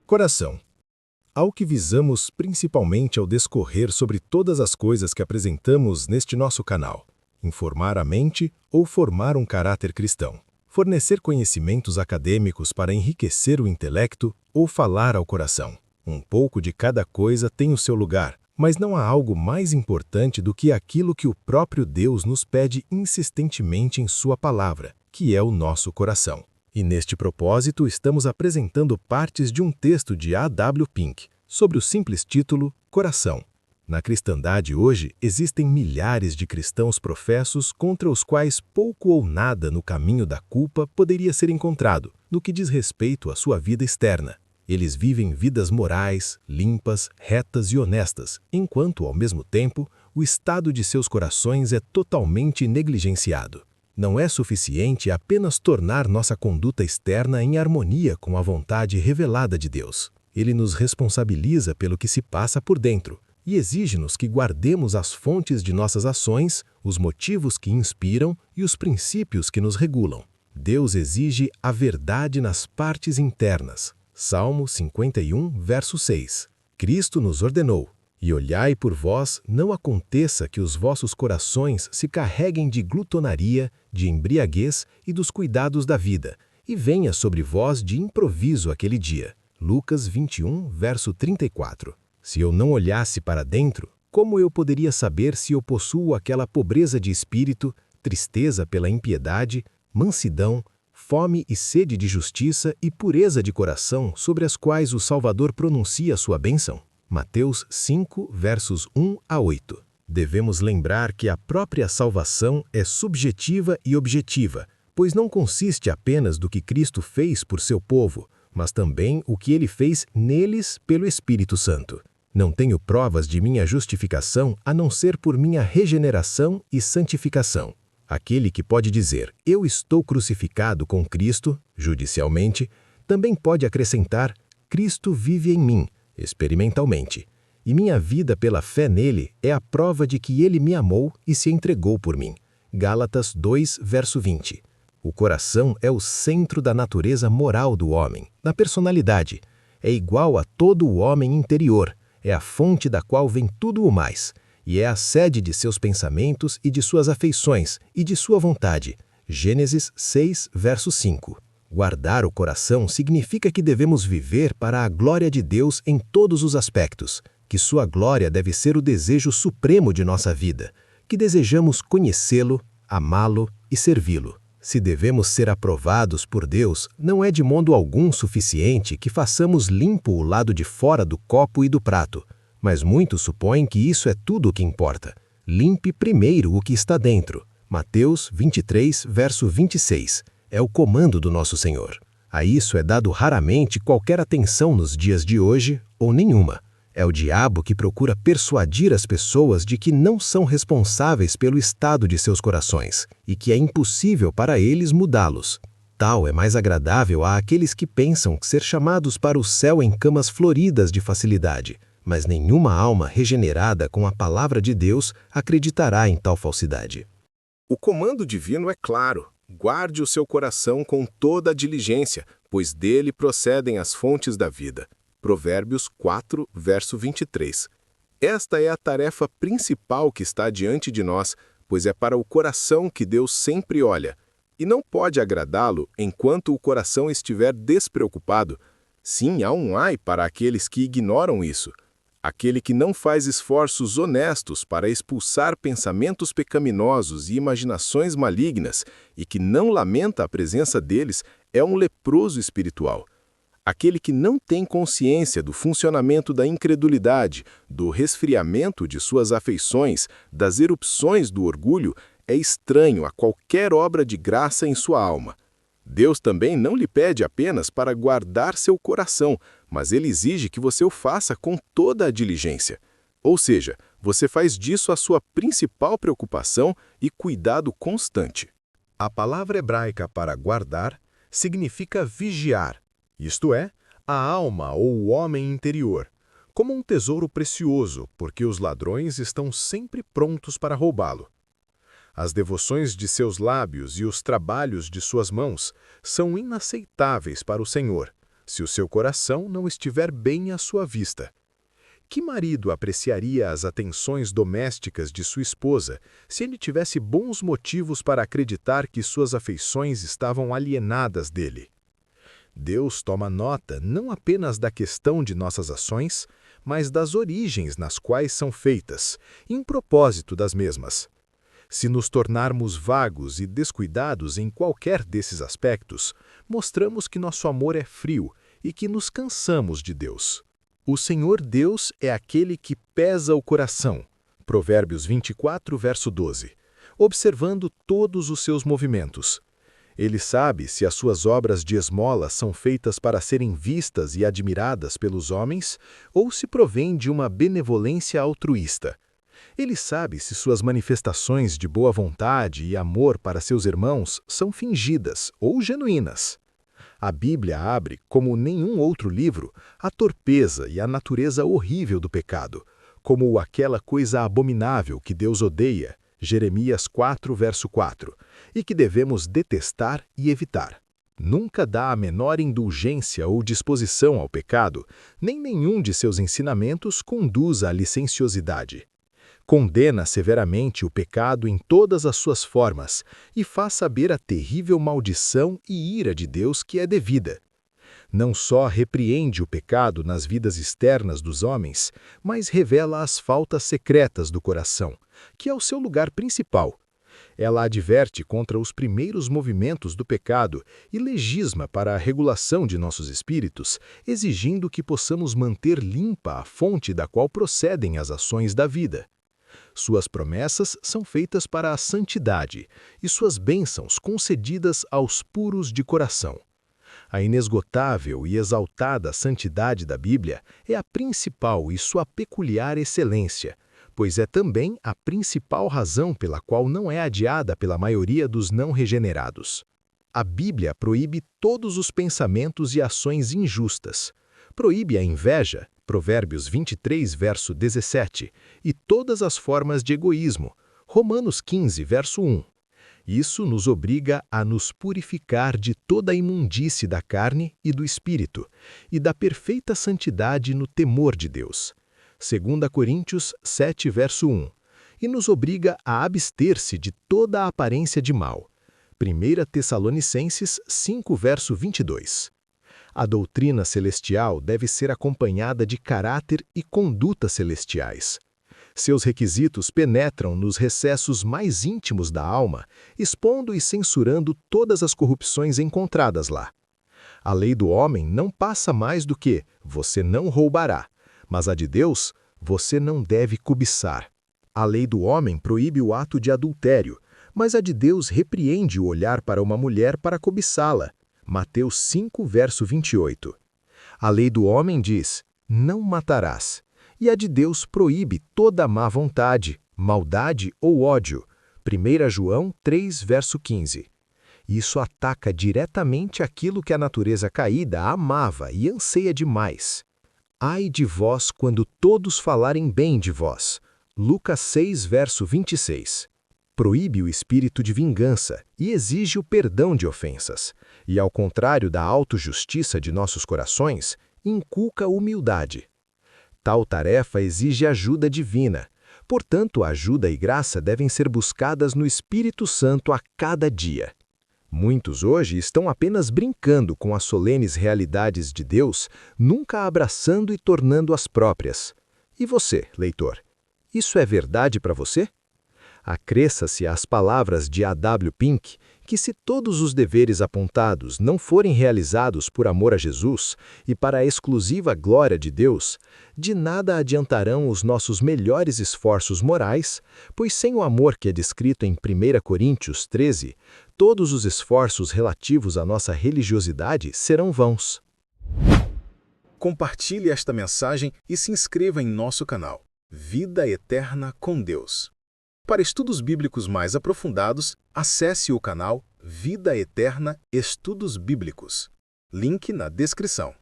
Coração. Ao que visamos principalmente ao discorrer sobre todas as coisas que apresentamos neste nosso canal: informar a mente ou formar um caráter cristão, fornecer conhecimentos acadêmicos para enriquecer o intelecto ou falar ao coração. Um pouco de cada coisa tem o seu lugar, mas não há algo mais importante do que aquilo que o próprio Deus nos pede insistentemente em sua palavra, que é o nosso coração. E neste propósito estamos apresentando partes de um texto de A.W. Pink, sobre o simples título Coração. Na cristandade hoje existem milhares de cristãos professos contra os quais pouco ou nada no caminho da culpa poderia ser encontrado, no que diz respeito à sua vida externa. Eles vivem vidas morais, limpas, retas e honestas, enquanto, ao mesmo tempo, o estado de seus corações é totalmente negligenciado. Não é suficiente apenas tornar nossa conduta externa em harmonia com a vontade revelada de Deus. Ele nos responsabiliza pelo que se passa por dentro e exige-nos que guardemos as fontes de nossas ações, os motivos que inspiram e os princípios que nos regulam. Deus exige a verdade nas partes internas. Salmo 51, verso 6. Cristo nos ordenou: "E olhai por vós, não aconteça que os vossos corações se carreguem de glutonaria, de embriaguez e dos cuidados da vida, e venha sobre vós de improviso aquele dia." Lucas 21, verso 34. Se eu não olhasse para dentro, como eu poderia saber se eu possuo aquela pobreza de espírito, tristeza pela impiedade, mansidão, fome e sede de justiça e pureza de coração sobre as quais o Salvador pronuncia sua bênção? Mateus 5, versos 1 a 8. Devemos lembrar que a própria salvação é subjetiva e objetiva, pois não consiste apenas do que Cristo fez por seu povo, mas também o que ele fez neles pelo Espírito Santo. Não tenho provas de minha justificação a não ser por minha regeneração e santificação. Aquele que pode dizer, eu estou crucificado com Cristo, judicialmente, também pode acrescentar, Cristo vive em mim, experimentalmente, e minha vida pela fé nele é a prova de que ele me amou e se entregou por mim. Gálatas 2, verso 20. O coração é o centro da natureza moral do homem, da personalidade. É igual a todo o homem interior, é a fonte da qual vem tudo o mais, e é a sede de seus pensamentos e de suas afeições e de sua vontade. Gênesis 6, verso 5. Guardar o coração significa que devemos viver para a glória de Deus em todos os aspectos, que sua glória deve ser o desejo supremo de nossa vida, que desejamos conhecê-lo, amá-lo e servi-lo. Se devemos ser aprovados por Deus, não é de modo algum suficiente que façamos limpo o lado de fora do copo e do prato, mas muitos supõem que isso é tudo o que importa. Limpe primeiro o que está dentro. Mateus 23, verso 26. É o comando do nosso Senhor. A isso é dado raramente qualquer atenção nos dias de hoje, ou nenhuma. É o diabo que procura persuadir as pessoas de que não são responsáveis pelo estado de seus corações e que é impossível para eles mudá-los. Tal é mais agradável àqueles que pensam ser chamados para o céu em camas floridas de facilidade, mas nenhuma alma regenerada com a palavra de Deus acreditará em tal falsidade. O comando divino é claro: guarde o seu coração com toda a diligência, pois dele procedem as fontes da vida. Provérbios 4, verso 23. Esta é a tarefa principal que está diante de nós, pois é para o coração que Deus sempre olha, e não pode agradá-lo enquanto o coração estiver despreocupado. Sim, há um ai para aqueles que ignoram isso. Aquele que não faz esforços honestos para expulsar pensamentos pecaminosos e imaginações malignas e que não lamenta a presença deles é um leproso espiritual. Aquele que não tem consciência do funcionamento da incredulidade, do resfriamento de suas afeições, das erupções do orgulho, é estranho a qualquer obra de graça em sua alma. Deus também não lhe pede apenas para guardar seu coração, mas ele exige que você o faça com toda a diligência. Ou seja, você faz disso a sua principal preocupação e cuidado constante. A palavra hebraica para guardar significa vigiar, isto é, a alma ou o homem interior, como um tesouro precioso, porque os ladrões estão sempre prontos para roubá-lo. As devoções de seus lábios e os trabalhos de suas mãos são inaceitáveis para o Senhor. se o seu coração não estiver bem à sua vista. Que marido apreciaria as atenções domésticas de sua esposa se ele tivesse bons motivos para acreditar que suas afeições estavam alienadas dele? Deus toma nota não apenas da questão de nossas ações, mas das origens nas quais são feitas, em propósito das mesmas. Se nos tornarmos vagos e descuidados em qualquer desses aspectos, mostramos que nosso amor é frio e que nos cansamos de Deus. O Senhor Deus é aquele que pesa o coração, Provérbios 24, verso 12, observando todos os seus movimentos. Ele sabe se as suas obras de esmola são feitas para serem vistas e admiradas pelos homens ou se provém de uma benevolência altruísta. Ele sabe se suas manifestações de boa vontade e amor para seus irmãos são fingidas ou genuínas. A Bíblia abre, como nenhum outro livro, a torpeza e a natureza horrível do pecado, como aquela coisa abominável que Deus odeia, Jeremias 4, verso 4, e que devemos detestar e evitar. Nunca dá a menor indulgência ou disposição ao pecado, nem nenhum de seus ensinamentos conduz à licenciosidade. Condena severamente o pecado em todas as suas formas e faz saber a terrível maldição e ira de Deus que é devida. Não só repreende o pecado nas vidas externas dos homens, mas revela as faltas secretas do coração, que é o seu lugar principal. Ela adverte contra os primeiros movimentos do pecado e legisla para a regulação de nossos espíritos, exigindo que possamos manter limpa a fonte da qual procedem as ações da vida. Suas promessas são feitas para a santidade e suas bênçãos concedidas aos puros de coração. A inesgotável e exaltada santidade da Bíblia é a principal e sua peculiar excelência, pois é também a principal razão pela qual não é adiada pela maioria dos não regenerados. A Bíblia proíbe todos os pensamentos e ações injustas. Proíbe a inveja, Provérbios 23, verso 17, e todas as formas de egoísmo, Romanos 15, verso 1. Isso nos obriga a nos purificar de toda a imundície da carne e do espírito, e da perfeita santidade no temor de Deus. 2 Coríntios 7, verso 1. E nos obriga a abster-se de toda a aparência de mal. 1 Tessalonicenses 5, verso 22. A doutrina celestial deve ser acompanhada de caráter e conduta celestiais. Seus requisitos penetram nos recessos mais íntimos da alma, expondo e censurando todas as corrupções encontradas lá. A lei do homem não passa mais do que você não roubará, mas a de Deus, você não deve cobiçar. A lei do homem proíbe o ato de adultério, mas a de Deus repreende o olhar para uma mulher para cobiçá-la. Mateus 5, verso 28. A lei do homem diz, não matarás, e a de Deus proíbe toda má vontade, maldade ou ódio. 1 João 3, verso 15. Isso ataca diretamente aquilo que a natureza caída amava e anseia demais. Ai de vós quando todos falarem bem de vós. Lucas 6, verso 26. Proíbe o espírito de vingança e exige o perdão de ofensas, e ao contrário da autojustiça de nossos corações, inculca humildade. Tal tarefa exige ajuda divina, portanto ajuda e graça devem ser buscadas no Espírito Santo a cada dia. Muitos hoje estão apenas brincando com as solenes realidades de Deus, nunca abraçando e tornando-as próprias. E você, leitor, isso é verdade para você? Acresça-se às palavras de A.W. Pink que se todos os deveres apontados não forem realizados por amor a Jesus e para a exclusiva glória de Deus, de nada adiantarão os nossos melhores esforços morais, pois sem o amor que é descrito em 1 Coríntios 13, todos os esforços relativos à nossa religiosidade serão vãos. Compartilhe esta mensagem e se inscreva em nosso canal Vida Eterna com Deus. Para estudos bíblicos mais aprofundados, acesse o canal Vida Eterna Estudos Bíblicos. Link na descrição.